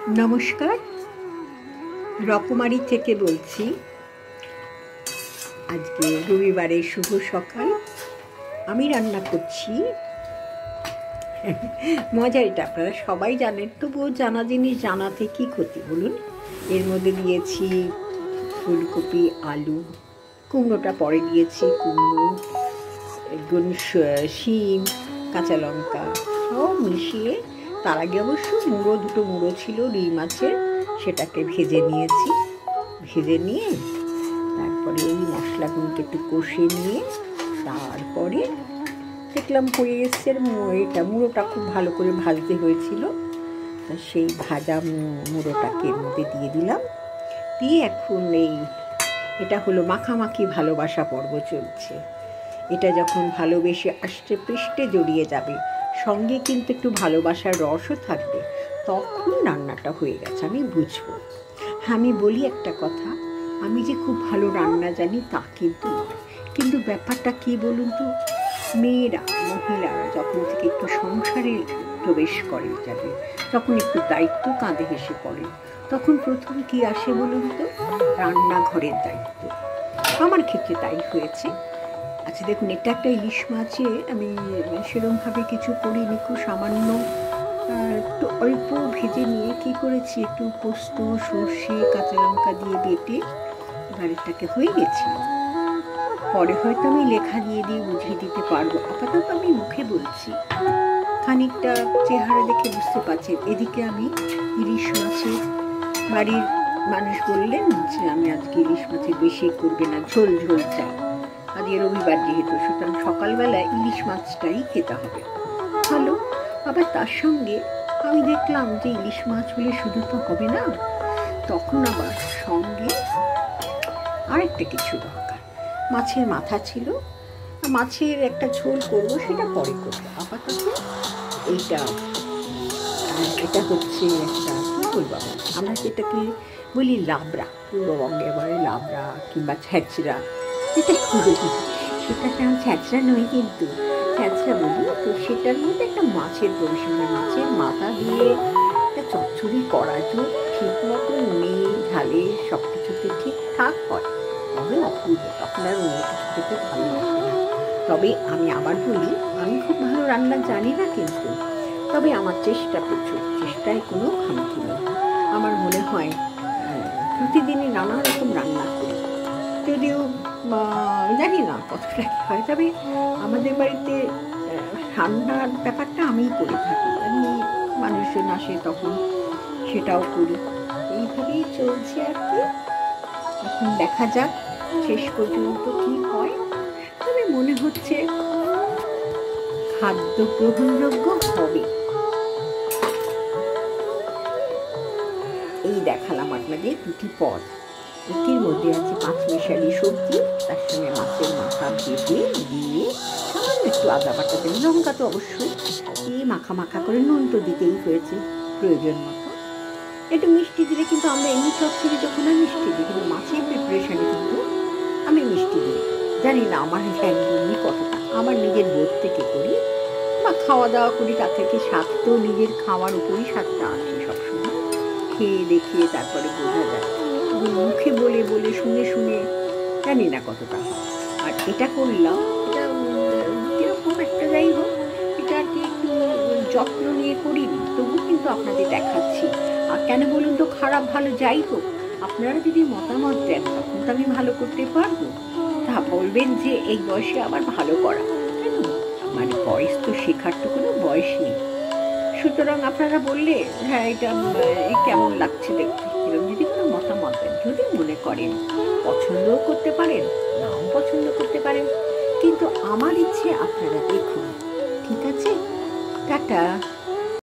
নমস্কার, রকমারি থেকে বলছি। আজকে রবিবারের শুভ সকাল। আমি রান্না করছি। মজার এটা, আপনারা সবাই জানেন, তবুও জানা জিনিস জানাতে কী ক্ষতি বলুন। এর মধ্যে দিয়েছি ফুলকপি, আলু, কুমড়োটা পরে দিয়েছি, কুমড়ো, শিম, কাঁচা লঙ্কা সব মিশিয়ে। তার আগে অবশ্য দুটো মুড়ো ছিল রুই মাছের, সেটাকে ভেজে নিয়েছি। ভেজে নিয়ে তারপরে এই মশলাগুলোকে একটু কষে নিয়ে তারপরে দেখলাম হয়ে এসছে। মুড়োটা খুব ভালো করে ভাজতে হয়েছিল। তা সেই ভাজা মুড়োটাকে এর মধ্যে দিয়ে দিলাম। দিয়ে এখন এটা হলো মাখামাখি ভালোবাসা পর্ব চলছে। এটা যখন ভালোবেসে আষ্টে পৃষ্ঠে জড়িয়ে যাবে, সঙ্গে কিন্তু একটু ভালোবাসার রসও থাকবে, তখন রান্নাটা হয়ে গেছে আমি বুঝবো। আমি বলি একটা কথা, আমি যে খুব ভালো রান্না জানি তা কিন্তু নয়। কিন্তু ব্যাপারটা কী বলুন তো, মহিলারা যখন থেকে একটু সংসারে প্রবেশ করে যাবে, তখন একটু দায়িত্ব কাঁধে এসে পড়ে, তখন প্রথম কি আসে বলুন তো, রান্নাঘরের দায়িত্ব। আমার ক্ষেত্রে তাই হয়েছে। আচ্ছা দেখুন, এটা একটা ইলিশ মাছে আমি সেরকমভাবে কিছু করিনি, খুব সামান্য একটু অল্প ভেজে নিয়ে কী করেছি, একটু পোস্ত, সর্ষে, কাঁচা লঙ্কা দিয়ে বেটে এবার এটাকে হয়ে গেছিল। পরে হয়তো আমি লেখা দিয়ে বুঝিয়ে দিতে পারবো, আপাতত আমি মুখে বলছি। খানিকটা চেহারা দেখে বুঝতে পারছেন। এদিকে আমি ইলিশ মাছের, বাড়ির মানুষ বললেন যে আমি আজকে ইলিশ মাছের বেশি করবে না, ঝোল ঝোল চাই। আজকে রবিবার যেহেতু, সুতরাং সকালবেলা ইলিশ মাছটাই খেতে হবে। ভালো। আবার তার সঙ্গে আমি দেখলাম যে ইলিশ মাছ হলে শুধু তো হবে না, তখন আবার সঙ্গে আরেকটা কিছু দরকার। মাছের মাথা ছিল, মাছের একটা ঝোল করবো, সেটা পরে করবো। আপাতত এটা হচ্ছে একটা, কী বলবো, আমরা যেটাকে বলি লাবড়া, পূর্ববঙ্গে বলে লাবড়া কিংবা ছ্যাঁচড়া। সেটা তেমন ছ্যাঁচড়া নয়, কিন্তু ছ্যাঁচড়া বলি। তো সেটার মধ্যে একটা মাছের পরিষেবা, মাছের মাথা দিয়ে একটা চচ্চড়ি করা যদি ঠিক মতো ঝালে সব কিছুতে ঠিকঠাক হয়, তবে অপূর্ব। তখন আর অন্য কিছু খেতে ভালো লাগবে না। তবে আমি আবার বলি, আমি খুব ভালো রান্না জানি না, কিন্তু তবে আমার চেষ্টা প্রচুর, চেষ্টায় কোনো খামতি নেই। আমার মনে হয় প্রতিদিনই নানা রকম রান্না করি, যদিও জানি না কতটা কী হয়। তবে আমাদের বাড়িতে রান্নার ব্যাপারটা আমিই করে থাকি, আমি মানুষজন আসে তখন সেটাও করি। এইভাবেই চলছে আর কি। এখন দেখা যাক শেষ পর্যন্ত কি হয়। তবে মনে হচ্ছে খাদ্য গ্রহণযোগ্য হবে। এই দেখালাম আপনাদের দুটি পদ। এটির মধ্যে আছে পাঁচমিশালি সবজি, তার সঙ্গে মাছের মাথা ভেজে দিয়ে সামান্য একটু আদা বাটা দেবেন, লঙ্কা তো অবশ্যই, দিয়ে মাখা করে নুন তো দিতেই হয়েছে প্রয়োজন মতো। একটু মিষ্টি দিলে, কিন্তু আমরা এমনি চচ্চড়ি যখন আমি মিষ্টি দিই, কিন্তু মাছের প্রিপারেশানে কিন্তু আমি মিষ্টি দিই। জানি না আমার একদমই কতটা, আমার নিজের বোধ থেকে করি বা খাওয়া দাওয়া করি, তার থেকে স্বাদ তো নিজের খাওয়ার উপরই স্বাদটা আসে সবসময়। খেয়ে দেখিয়ে তারপরে বোঝা যায়, মুখে বলে শুনে জানি না কতটা হয়। আর এটা করলাম, এটা কিরকম একটা, যাই হোক, এটা আর কি একটু যত্ন নিয়ে করিনি, তবু কিন্তু আপনাদের দেখাচ্ছি। আর কেন বলুন তো, খারাপ ভালো যাই হোক, আপনারা যদি মতামত দেন তখন তো আমি ভালো করতে পারবো। তা বলবেন যে এই বয়সে আবার ভালো করা কেন, মানে বয়স তো শেখার তো কোনো বয়স নেই। সুতরাং আপনারা বললে হ্যাঁ এটা কেমন লাগছে দেখতে, এরকম যদি কোনো মতামত দেন, যদি মনে করেন পছন্দও করতে পারেন, নাও পছন্দ করতে পারেন, কিন্তু আমার ইচ্ছে আপনারা দেখুন। ঠিক আছে, টাটা।